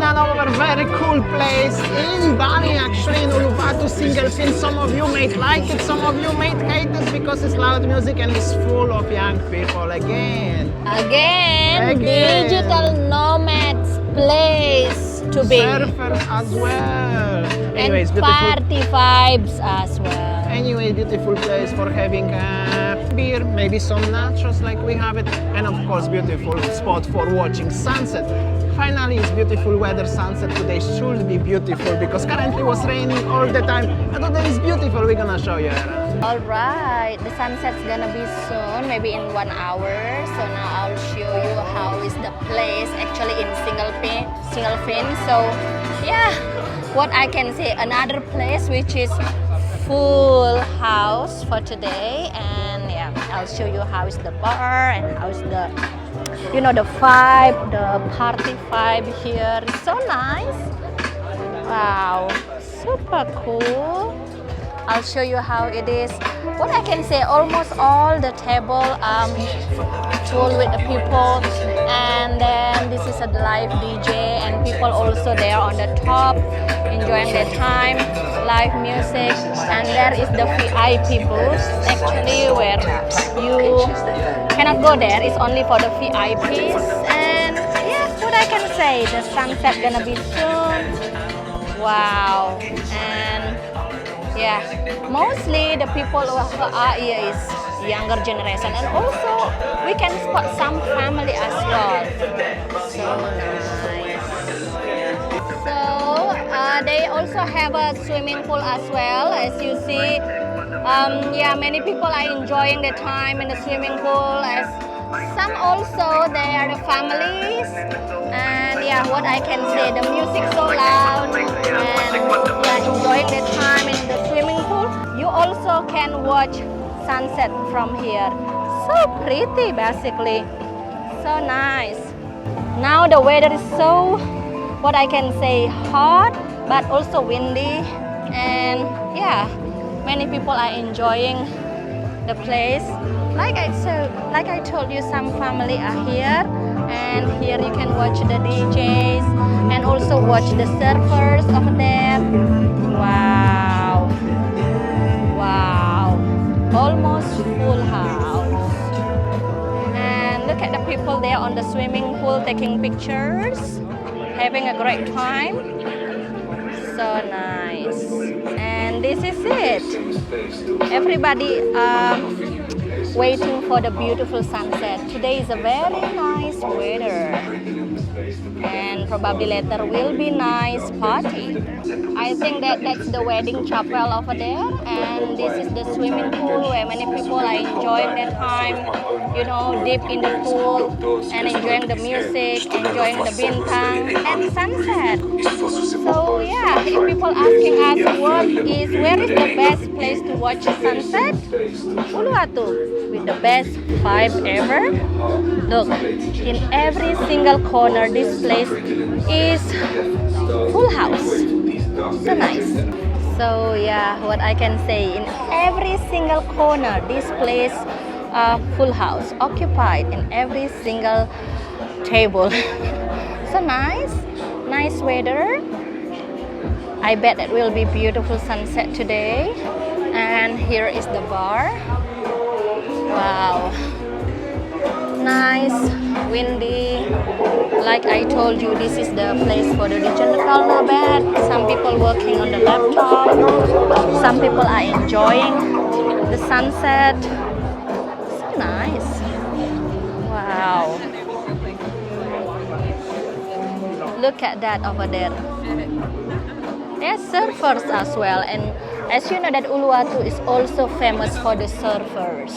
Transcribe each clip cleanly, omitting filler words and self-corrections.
another very cool place in Bali, actually in Uluwatu single fin. Some of you may like it, some of you may hate it because it's loud music and it's full of young people again. Again. Digital nomads place to be. Surfers as well. Anyways, and party vibes as well. Anyway, beautiful place for having beer, maybe some nachos like we have it, and of course beautiful spot for watching sunset. Finally, it's beautiful weather. Sunset today should be beautiful because currently it was raining all the time, and today is beautiful. We're gonna show you around. Alright, the sunset's gonna be soon, maybe in 1 hour. So now I'll show you how is the place actually in single fin. So yeah, what I can say, another place which is full house for today. And yeah, I'll show you how is the bar and how is the, you know, the vibe, the party vibe here. It's so nice. Wow, super cool. I'll show you how it is. What I can say, almost all the table full with the people, and then this is a live DJ and people also there on the top enjoying their time, live music. And there is the VIP booth actually where you cannot go there, it's only for the VIPs. And yeah, what I can say, the sunset gonna be soon. Wow. And yeah, mostly the people who are here is younger generation, and also we can spot some family as well. So nice. So they also have a swimming pool as well, as you see. Yeah, many people are enjoying the time in the swimming pool. As some also they are the families. And yeah, what I can say, the music so loud, and yeah, enjoying the time in the swimming pool. You also can watch sunset from here. So pretty, basically. So nice. Now the weather is so, what I can say, hot, but also windy. And yeah, many people are enjoying the place. Like I told you, some family are here. And here you can watch the DJs and also watch the surfers over there. Wow. Wow. Almost full house. And look at the people there on the swimming pool taking pictures, having a great time. So nice. And this is it. Everybody waiting for the beautiful sunset. Today is a very nice weather, and probably later will be nice party. I think that's the wedding chapel over there, and this is the swimming pool where many people are enjoying their time, you know, deep in the pool and enjoying the music, enjoying the bintang and sunset. So yeah, if people asking us where is the best place to watch the sunset, Uluwatu. With the best vibe ever. Look, in every single corner this place is full house. So nice. So yeah, what I can say, in every single corner this place full house, occupied in every single table. So nice. Nice weather. I bet it will be beautiful sunset today. And here is the bar. Wow, nice, windy. Like I told you, this is the place for the digital nomad. Some people working on the laptop. Some people are enjoying the sunset. So nice. Wow. Look at that over there. There's surfers as well, and as you know that Uluwatu is also famous for the surfers.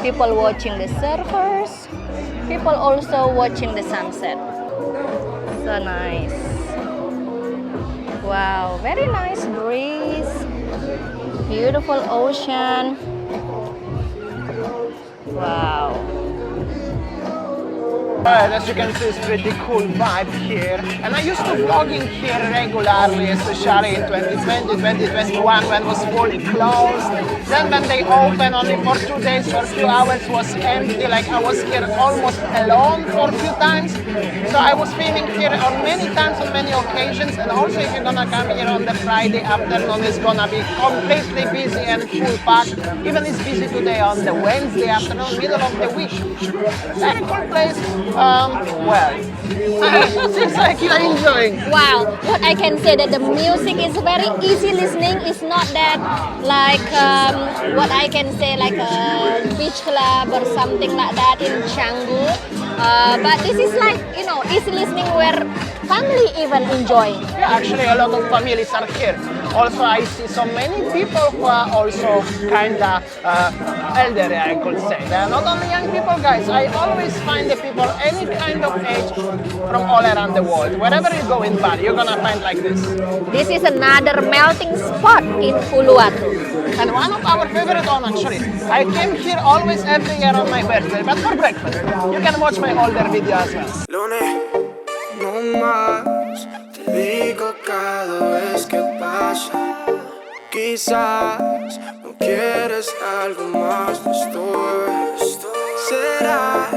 People watching the surfers, people also watching the sunset. So nice. Wow, very nice breeze, beautiful ocean. Wow. As you can see, it's pretty cool vibe here. And I used to vlogging here regularly, especially in 2020, 2021 when it was fully closed. Then when they opened only for 2 days, for a few hours was empty, like I was here almost alone for a few times. So I was filming here on many times, on many occasions. And also if you're gonna come here on the Friday afternoon, it's gonna be completely busy and full packed. Even it's busy today on the Wednesday afternoon, middle of the week. Very cool place. Well, seems like you're enjoying. Wow, what I can say that the music is very easy listening. It's not that like what I can say like a beach club or something like that in Canggu. But this is like, you know, easy listening where family even enjoy. Yeah, actually a lot of families are here. Also, I see so many people who are also kinda elderly, I could say. They are not only young people, guys. I always find the people any kind of age from all around the world. Wherever you go in Bali, you're gonna find like this. This is another melting spot in Uluwatu. And one of our favorite one actually. I came here always every year on my birthday, but for breakfast. You can watch my older video as well. Lunes, no más, te digo cada vez que pasa. Quizás no quieres algo más, no estoy. Será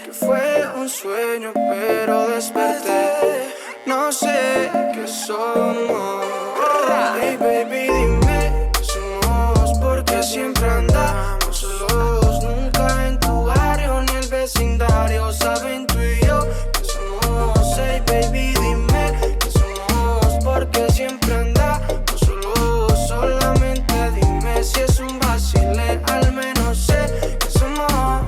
que fue un sueño, pero desperté. No sé qué somos. Hey baby, dime qué somos, porque siempre andamos solos. Nunca en tu barrio ni el vecindario saben tú y yo que somos. Hey baby, dime que somos, porque siempre andamos solos. Solamente dime si es un vacile, al menos sé que somos.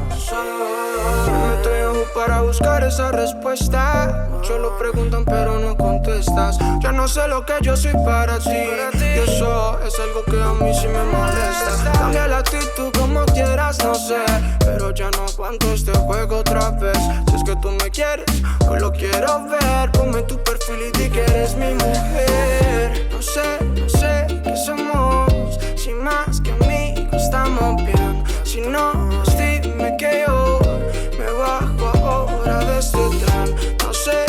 Me estoy para buscar esa respuesta. Muchos lo preguntan pero no contestas. Yo no sé lo que yo soy para ti. Y eso es algo que a mí sí me molesta. Cambia la actitud como quieras, no sé, pero ya no aguanto este juego otra vez. Si es que tú me quieres, hoy lo quiero ver. Ponme tu perfil y di que eres mi mujer. No sé qué somos. Si más que amigos estamos bien. Si no, pues dime que yo me bajo ahora de este tren. No sé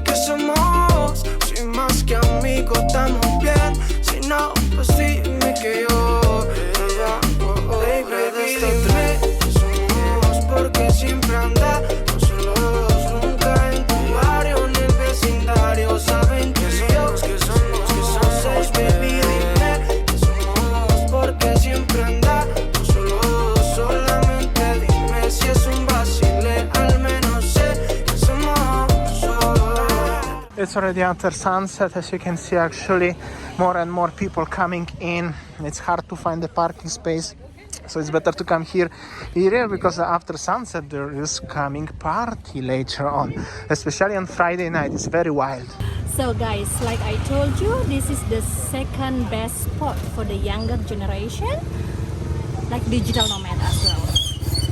qué somos. Si más que amigos estamos bien. Si no, pues dime que yo me bajo ahora de este tren. Que somos porque siempre andamos solos. Nunca en tu barrio ni el vecindario saben que somos, que somos. Baby, dime que somos porque siempre andamos solos. Solamente dime si es un vacile, al menos sé que somos. It's already after sunset, as you can see. Actually, more and more people coming in. It's hard to find the parking space, so it's better to come here because after sunset there is coming party later on, especially on Friday night. It's very wild. So guys, like I told you, this is the second best spot for the younger generation, like digital nomad as well.